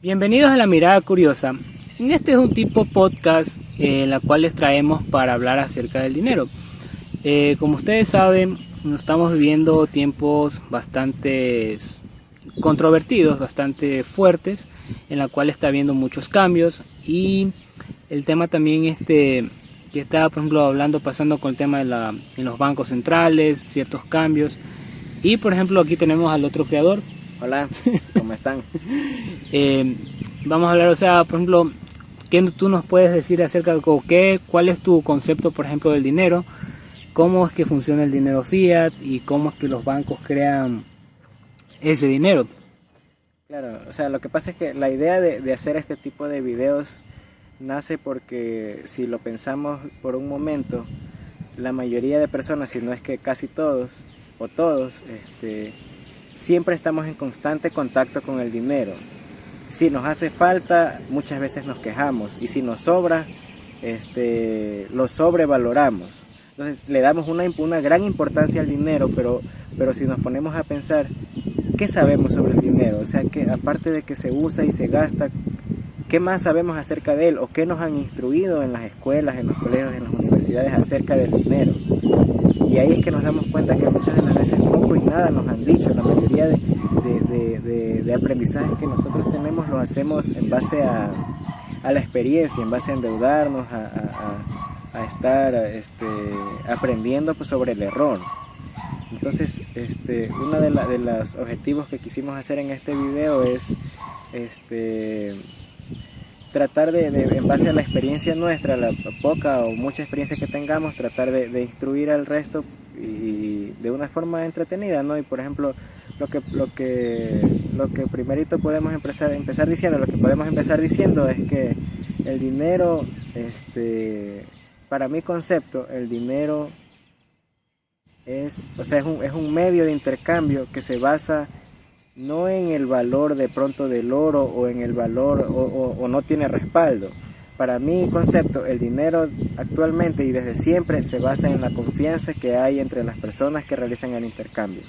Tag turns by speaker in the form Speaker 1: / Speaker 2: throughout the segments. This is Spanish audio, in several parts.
Speaker 1: Bienvenidos a La Mirada Curiosa. Este es un tipo podcast en la cual les traemos para hablar acerca del dinero. Como ustedes saben, estamos viviendo tiempos bastante controvertidos, bastante fuertes, en la cual está habiendo muchos cambios y el tema también que está, por ejemplo, pasando con el tema en los bancos centrales, ciertos cambios. Y por ejemplo aquí tenemos al otro creador.
Speaker 2: Hola, ¿cómo están?
Speaker 1: Vamos a hablar, por ejemplo, ¿qué tú nos puedes decir acerca de cuál es tu concepto, por ejemplo, del dinero? ¿Cómo es que funciona el dinero fiat y cómo es que los bancos crean ese dinero?
Speaker 2: Claro, lo que pasa es que la idea de hacer este tipo de videos nace porque, si lo pensamos por un momento, la mayoría de personas, si no es que casi todos o todos, siempre estamos en constante contacto con el dinero. Si nos hace falta, muchas veces nos quejamos, y si nos sobra, lo sobrevaloramos. Entonces le damos una gran importancia al dinero, pero si nos ponemos a pensar, ¿qué sabemos sobre el dinero? O sea, que aparte de que se usa y se gasta, ¿qué más sabemos acerca de él? ¿O qué nos han instruido en las escuelas, en los colegios, en las universidades acerca del dinero? Y ahí es que nos damos cuenta que muchas de las veces poco y nada nos han dicho. La mayoría de aprendizajes que nosotros tenemos los hacemos en base a la experiencia, en base a endeudarnos, a estar aprendiendo sobre el error. Entonces, uno de los objetivos que quisimos hacer en este video es tratar en base a la experiencia nuestra, la poca o mucha experiencia que tengamos, tratar de instruir al resto y de una forma entretenida, ¿no? Y por ejemplo, lo que primerito podemos empezar diciendo es que el dinero, para mi concepto, el dinero es un medio de intercambio que se basa no en el valor de pronto del oro o en el valor o no tiene respaldo. Para mi concepto, el dinero actualmente y desde siempre se basa en la confianza que hay entre las personas que realizan el intercambio.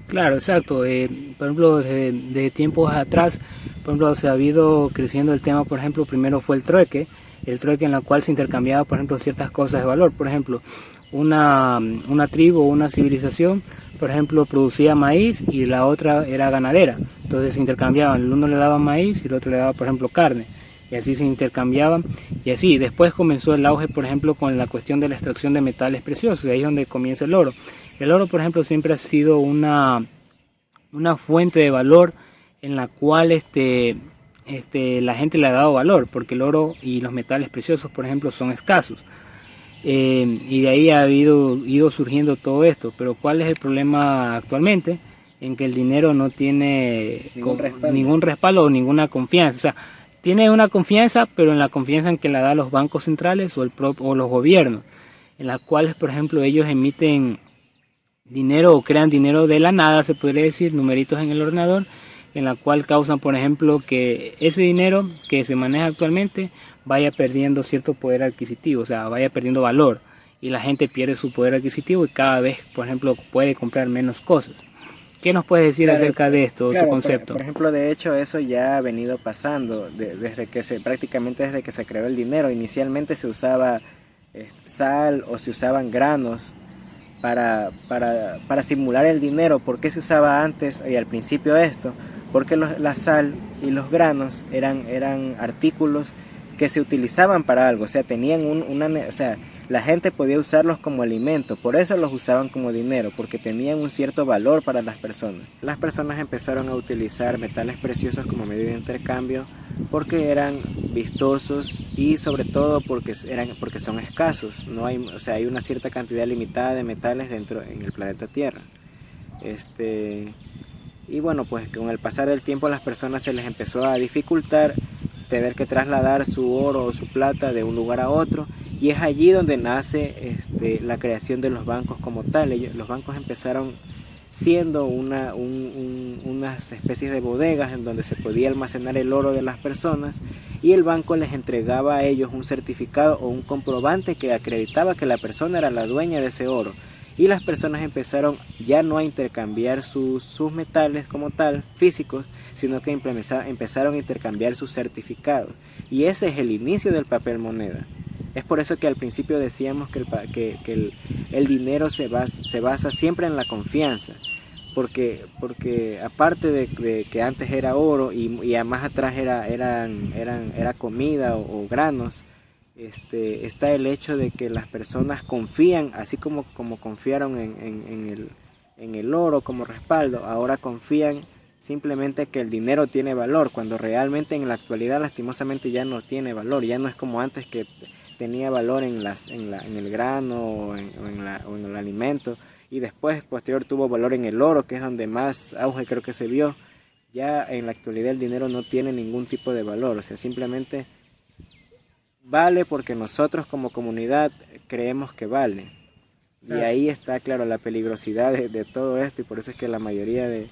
Speaker 1: Claro, exacto. Por ejemplo, desde tiempos atrás, por ejemplo, se ha ido creciendo el tema. Por ejemplo, primero fue el trueque en la cual se intercambiaba, por ejemplo, ciertas cosas de valor. Por ejemplo, una tribu o una civilización, por ejemplo, producía maíz y la otra era ganadera. Entonces se intercambiaban, el uno le daba maíz y el otro le daba, por ejemplo, carne. Y así se intercambiaban. Y así, después comenzó el auge, por ejemplo, con la cuestión de la extracción de metales preciosos. Y ahí es donde comienza el oro. El oro, por ejemplo, siempre ha sido una fuente de valor en la cual la gente le ha dado valor, porque el oro y los metales preciosos, por ejemplo, son escasos. Y de ahí ha ido surgiendo todo esto. Pero ¿cuál es el problema actualmente? En que el dinero no tiene ningún respaldo o ninguna confianza. O sea, tiene una confianza, pero en la confianza en que la dan los bancos centrales o los gobiernos, en las cuales, por ejemplo, ellos emiten dinero o crean dinero de la nada, se podría decir, numeritos en el ordenador, en la cual causan, por ejemplo, que ese dinero que se maneja actualmente vaya perdiendo cierto poder adquisitivo, o sea, vaya perdiendo valor, y la gente pierde su poder adquisitivo y cada vez, por ejemplo, puede comprar menos cosas. ¿Qué nos puedes decir acerca de esto, tu concepto?
Speaker 2: Por ejemplo, de hecho, eso ya ha venido pasando prácticamente desde que se creó el dinero. Inicialmente se usaba sal o se usaban granos para simular el dinero. ¿Por qué se usaba antes y al principio esto? Porque la sal y los granos eran artículos que se utilizaban para algo, o sea, tenían la gente podía usarlos como alimento, por eso los usaban como dinero, porque tenían un cierto valor para las personas. Las personas empezaron a utilizar metales preciosos como medio de intercambio porque eran vistosos y sobre todo porque son escasos. Hay una cierta cantidad limitada de metales en el planeta Tierra. Y bueno, pues con el pasar del tiempo a las personas se les empezó a dificultar tener que trasladar su oro o su plata de un lugar a otro, y es allí donde nace la creación de los bancos como tal. Los bancos empezaron siendo unas especies de bodegas en donde se podía almacenar el oro de las personas, y el banco les entregaba a ellos un certificado o un comprobante que acreditaba que la persona era la dueña de ese oro. y las personas empezaron ya no a intercambiar sus metales como tal, físicos, sino que empezaron a intercambiar sus certificados. Y ese es el inicio del papel moneda. Es por eso que al principio decíamos que el dinero se basa siempre en la confianza. Porque aparte de que antes era oro y más atrás era comida o granos, está el hecho de que las personas confían, así como confiaron en el oro como respaldo, ahora confían simplemente que el dinero tiene valor, cuando realmente en la actualidad lastimosamente ya no tiene valor, ya no es como antes que tenía valor en el grano o en el alimento, y después posterior tuvo valor en el oro, que es donde más auge creo que se vio. Ya en la actualidad el dinero no tiene ningún tipo de valor, o sea, simplemente vale porque nosotros como comunidad creemos que vale. Y ahí está, claro, la peligrosidad de todo esto, y por eso es que la mayoría de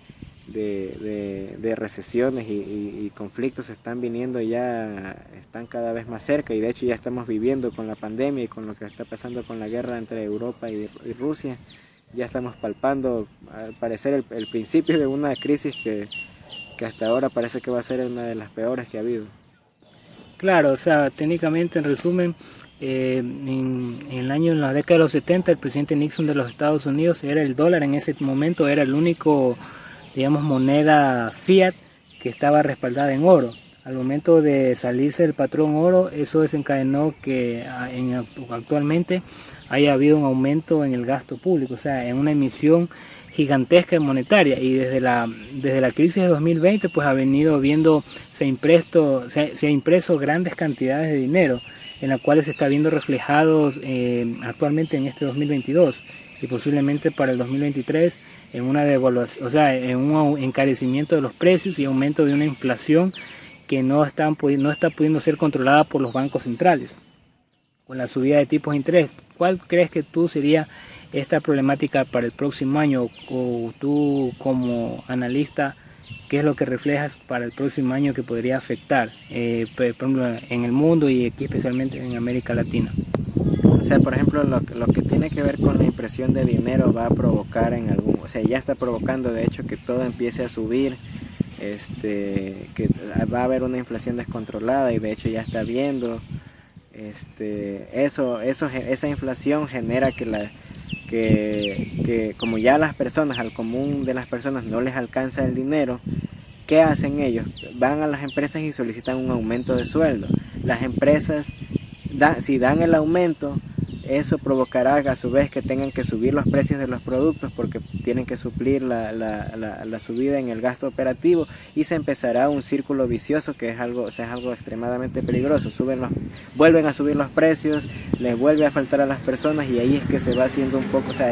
Speaker 2: recesiones y conflictos se están viniendo ya, están cada vez más cerca, y de hecho ya estamos viviendo con la pandemia y con lo que está pasando con la guerra entre Europa y Rusia. Ya estamos palpando, al parecer, el principio de una crisis que hasta ahora parece que va a ser una de las peores que ha habido.
Speaker 1: Claro, o sea, técnicamente, en resumen, en la década de los 70, el presidente Nixon de los Estados Unidos, era el dólar en ese momento, era el único, digamos, moneda fiat que estaba respaldada en oro. Al momento de salirse del patrón oro, eso desencadenó que actualmente haya habido un aumento en el gasto público, o sea, en una emisión gigantesca monetaria, y desde la crisis de 2020 pues ha venido viendo, se ha impreso grandes cantidades de dinero, en las cuales se está viendo reflejados actualmente en este 2022 y posiblemente para el 2023 en una devaluación, o sea, en un encarecimiento de los precios y aumento de una inflación que no está pudiendo ser controlada por los bancos centrales con la subida de tipos de interés. ¿Cuál crees que tú sería esta problemática para el próximo año, o tú como analista, qué es lo que reflejas para el próximo año que podría afectar, por ejemplo, en el mundo y aquí especialmente en América Latina?
Speaker 2: O sea, por ejemplo, lo que tiene que ver con la impresión de dinero va a provocar o sea, ya está provocando de hecho que todo empiece a subir, que va a haber una inflación descontrolada, y de hecho ya está viendo. Esa inflación genera que como ya al común de las personas no les alcanza el dinero, ¿qué hacen ellos? Van a las empresas y solicitan un aumento de sueldo. Las empresas, si dan el aumento, eso provocará a su vez que tengan que subir los precios de los productos, porque tienen que suplir la subida en el gasto operativo, y se empezará un círculo vicioso que es algo extremadamente peligroso. Vuelven a subir los precios, les vuelve a faltar a las personas, y ahí es que se va haciendo un poco, o sea,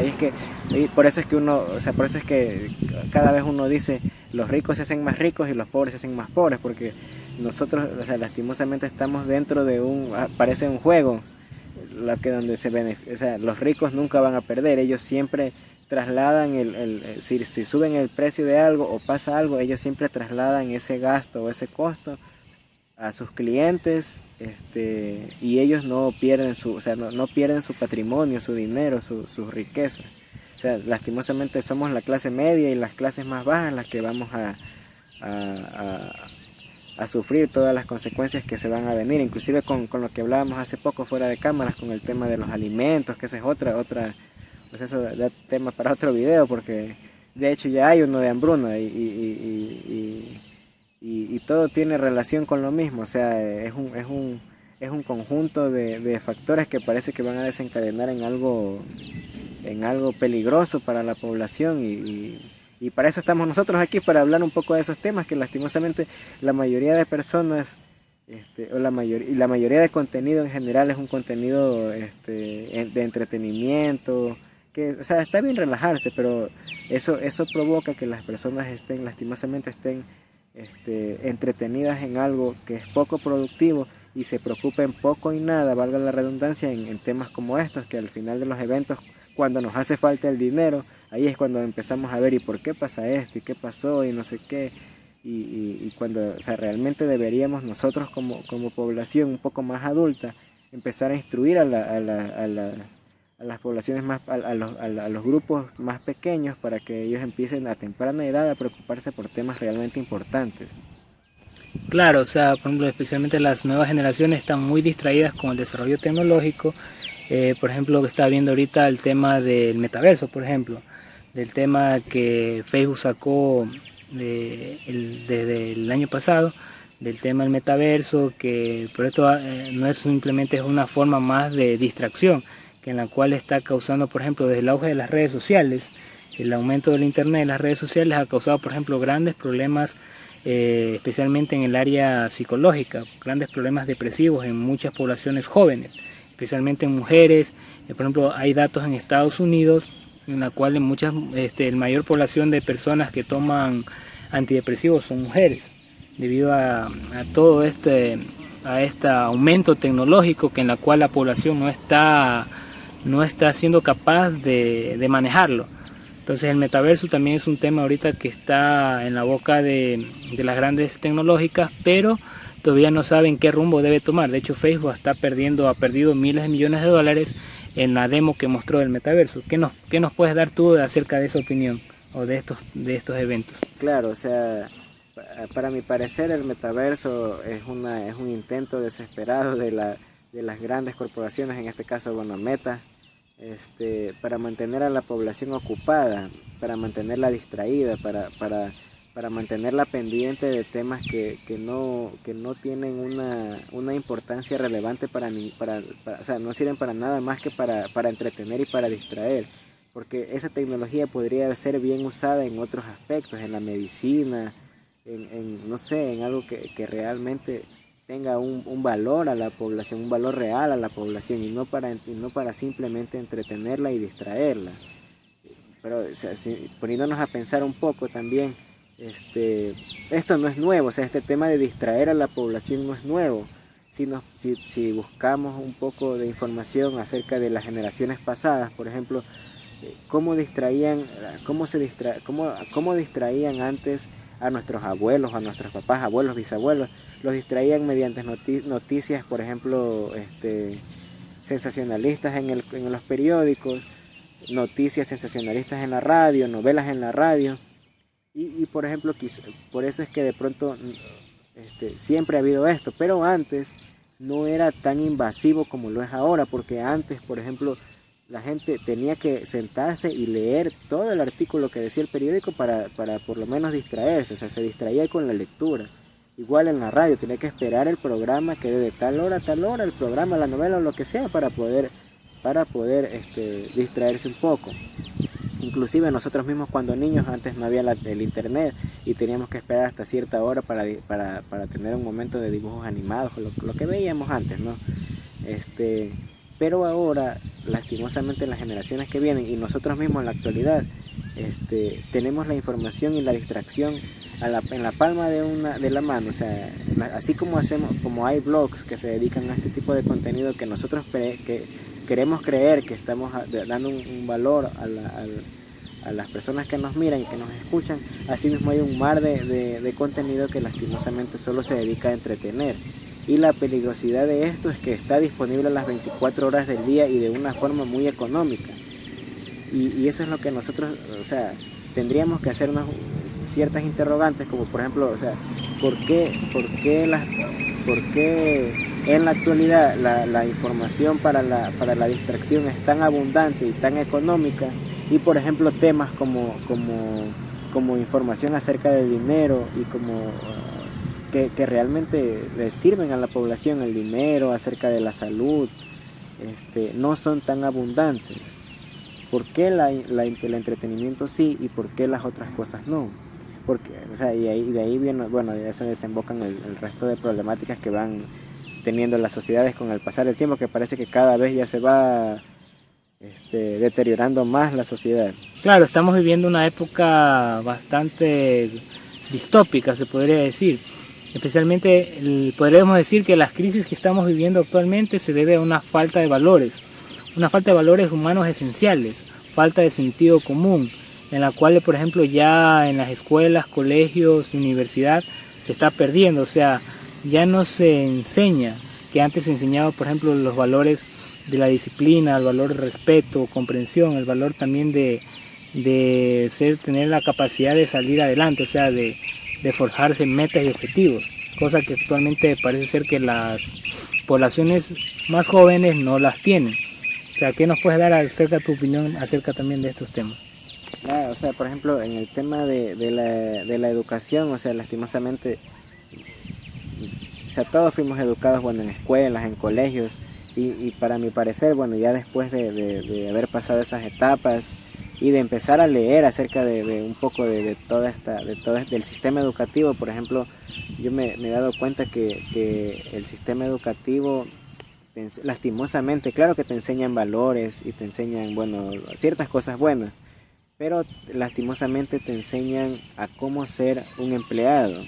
Speaker 2: por eso es que cada vez uno dice, los ricos se hacen más ricos y los pobres se hacen más pobres, porque nosotros, o sea, lastimosamente estamos dentro de parece un juego, los ricos nunca van a perder, ellos siempre trasladan si suben el precio de algo o pasa algo, ellos siempre trasladan ese gasto o ese costo a sus clientes, y ellos no pierden no pierden su patrimonio, su dinero, sus riquezas. O sea, lastimosamente somos la clase media y las clases más bajas las que vamos a sufrir todas las consecuencias que se van a venir, inclusive con lo que hablábamos hace poco fuera de cámaras, con el tema de los alimentos, que ese es pues eso da tema para otro video, porque de hecho ya hay uno de hambruna, y todo tiene relación con lo mismo. O sea, es un conjunto de factores que parece que van a desencadenar en algo peligroso para la población, y para eso estamos nosotros aquí, para hablar un poco de esos temas que lastimosamente la mayoría de personas, la mayoría de contenido en general es un contenido de entretenimiento, que, o sea, está bien relajarse, pero eso provoca que las personas lastimosamente estén entretenidas en algo que es poco productivo, y se preocupen poco y nada, valga la redundancia, en temas como estos, que al final de los eventos, cuando nos hace falta el dinero, ahí es cuando empezamos a ver, ¿y por qué pasa esto? ¿Y qué pasó? Y no sé qué. Y cuando, o sea, realmente deberíamos nosotros como población un poco más adulta empezar a instruir a a las poblaciones a los grupos más pequeños para que ellos empiecen a temprana edad a preocuparse por temas realmente importantes.
Speaker 1: Claro, o sea, por ejemplo, especialmente las nuevas generaciones están muy distraídas con el desarrollo tecnológico. Por ejemplo, que está viendo ahorita el tema del metaverso, por ejemplo, del tema que Facebook sacó desde el año pasado, del tema del metaverso, que por esto no es simplemente una forma más de distracción, que en la cual está causando, por ejemplo, desde el auge de las redes sociales, el aumento del internet y las redes sociales ha causado, por ejemplo, grandes problemas, especialmente en el área psicológica, grandes problemas depresivos en muchas poblaciones jóvenes, especialmente en mujeres. Por ejemplo, hay datos en Estados Unidos en la cual la mayor población de personas que toman antidepresivos son mujeres, debido a todo este aumento tecnológico que en la cual la población no está siendo capaz de manejarlo. Entonces el metaverso también es un tema ahorita que está en la boca de las grandes tecnológicas, pero todavía no saben qué rumbo debe tomar. De hecho, Facebook ha perdido miles de millones de dólares en la demo que mostró del metaverso. ¿Qué nos puedes dar tú acerca de esa opinión o de estos eventos?
Speaker 2: Claro, o sea, para mi parecer el metaverso es un intento desesperado de las grandes corporaciones, en este caso, bueno, Meta, para mantener a la población ocupada, para mantenerla distraída, para mantenerla pendiente de temas que no tienen una importancia relevante o sea, no sirven para nada más que para entretener y para distraer, porque esa tecnología podría ser bien usada en otros aspectos, en la medicina, no sé, en algo que realmente tenga un valor a la población, un valor real a la población, y no para simplemente entretenerla y distraerla. Pero o sea, poniéndonos a pensar un poco también, esto no es nuevo, o sea, este tema de distraer a la población no es nuevo. Si buscamos un poco de información acerca de las generaciones pasadas, por ejemplo, cómo distraían antes a nuestros abuelos, a nuestros papás, abuelos, bisabuelos, los distraían mediante noticias, por ejemplo, sensacionalistas en los periódicos, noticias sensacionalistas en la radio, novelas en la radio, y por ejemplo, por eso es que de pronto siempre ha habido esto, pero antes no era tan invasivo como lo es ahora, porque antes, por ejemplo, la gente tenía que sentarse y leer todo el artículo que decía el periódico para por lo menos distraerse, o sea, se distraía con la lectura. Igual en la radio, tenía que esperar el programa que de tal hora a tal hora, el programa, la novela o lo que sea, para poder distraerse un poco. Inclusive nosotros mismos cuando niños, antes no había el internet y teníamos que esperar hasta cierta hora para tener un momento de dibujos animados, lo que veíamos antes, ¿no? Pero ahora, lastimosamente, las generaciones que vienen y nosotros mismos en la actualidad, tenemos la información y la distracción en la palma de la mano. O sea, así como hay blogs que se dedican a este tipo de contenido que nosotros queremos creer que estamos dando un valor a las personas que nos miran y que nos escuchan, así mismo hay un mar de contenido que lastimosamente solo se dedica a entretener. Y la peligrosidad de esto es que está disponible a las 24 horas del día y de una forma muy económica. Y eso es lo que nosotros, o sea, tendríamos que hacernos ciertas interrogantes, como por ejemplo, o sea, ¿por qué en la actualidad la información para la distracción es tan abundante y tan económica? Y por ejemplo, temas como información acerca del dinero y que realmente le sirven a la población, el dinero, acerca de la salud, no son tan abundantes. ¿Por qué el entretenimiento sí y por qué las otras cosas no? Porque, o sea, y de ahí viene, bueno, ya se desembocan el resto de problemáticas que van teniendo las sociedades con el pasar del tiempo, que parece que cada vez ya se va deteriorando más la sociedad.
Speaker 1: Claro, estamos viviendo una época bastante distópica, se podría decir. Especialmente podríamos decir que las crisis que estamos viviendo actualmente se debe a una falta de valores humanos esenciales, falta de sentido común, en la cual, por ejemplo, ya en las escuelas, colegios, universidad se está perdiendo. O sea, ya no se enseña, que antes se enseñaba, por ejemplo, los valores de la disciplina, el valor de respeto, comprensión, el valor también de tener la capacidad de salir adelante, o sea, de forjarse metas y objetivos, cosa que actualmente parece ser que las poblaciones más jóvenes no las tienen. O sea, ¿qué nos puedes dar acerca de tu opinión acerca también de estos temas?
Speaker 2: O sea, por ejemplo, en el tema de la educación, o sea, lastimosamente, o sea, todos fuimos educados, bueno, en escuelas, en colegios, y para mi parecer, bueno, ya después de haber pasado esas etapas y de empezar a leer acerca de un poco de todo del sistema educativo, por ejemplo, yo me he dado cuenta que el sistema educativo, lastimosamente, claro que te enseñan valores y te enseñan, bueno, ciertas cosas buenas, pero lastimosamente te enseñan a cómo ser un empleado.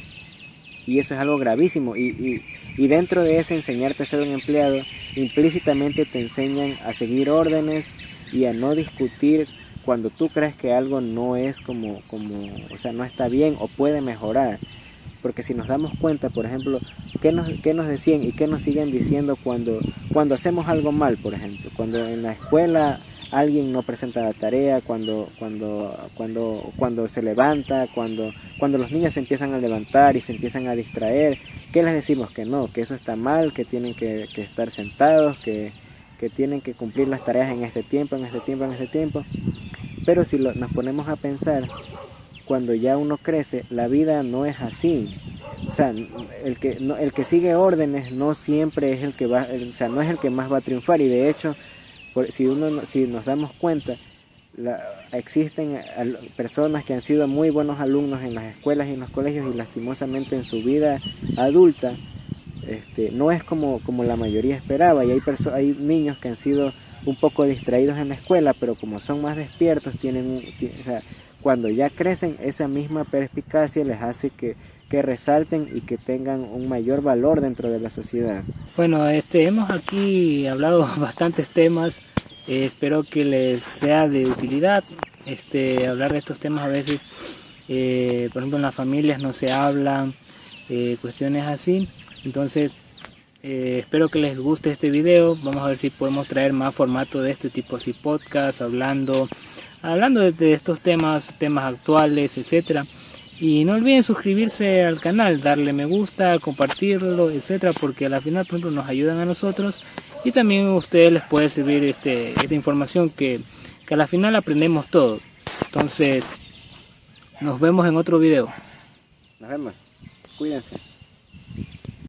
Speaker 2: Y eso es algo gravísimo. Y dentro de ese enseñarte a ser un empleado, implícitamente te enseñan a seguir órdenes y a no discutir cuando tú crees que algo no es como o sea, no está bien o puede mejorar. Porque si nos damos cuenta, por ejemplo, ¿qué nos decían y qué nos siguen diciendo cuando hacemos algo mal, por ejemplo? Cuando en la escuela alguien no presenta la tarea, cuando se levanta, cuando los niños se empiezan a levantar y se empiezan a distraer, ¿qué les decimos? Que no, que eso está mal, que tienen que estar sentados, que tienen que cumplir las tareas en este tiempo. Pero si nos ponemos a pensar, cuando ya uno crece, la vida no es así. O sea, el que sigue órdenes no siempre es el que va, o sea, no es el que más va a triunfar. Y de hecho, si nos damos cuenta, existen personas que han sido muy buenos alumnos en las escuelas y en los colegios, y lastimosamente en su vida adulta no es como la mayoría esperaba. Y hay niños que han sido un poco distraídos en la escuela, pero como son más despiertos, o sea, cuando ya crecen, esa misma perspicacia les hace que resalten y que tengan un mayor valor dentro de la sociedad.
Speaker 1: Bueno, hemos aquí hablado bastantes temas, espero que les sea de utilidad. Hablar de estos temas a veces, por ejemplo, en las familias no se hablan, cuestiones así. Entonces, espero que les guste este video. Vamos a ver si podemos traer más formato de este tipo, así podcast, hablando de estos temas actuales, etcétera. Y no olviden suscribirse al canal, darle me gusta, compartirlo, etcétera, porque al final, por ejemplo, nos ayudan a nosotros y también a ustedes les puede servir esta información que a la final aprendemos todo. Entonces, nos vemos en otro video.
Speaker 2: Nos vemos. Cuídense.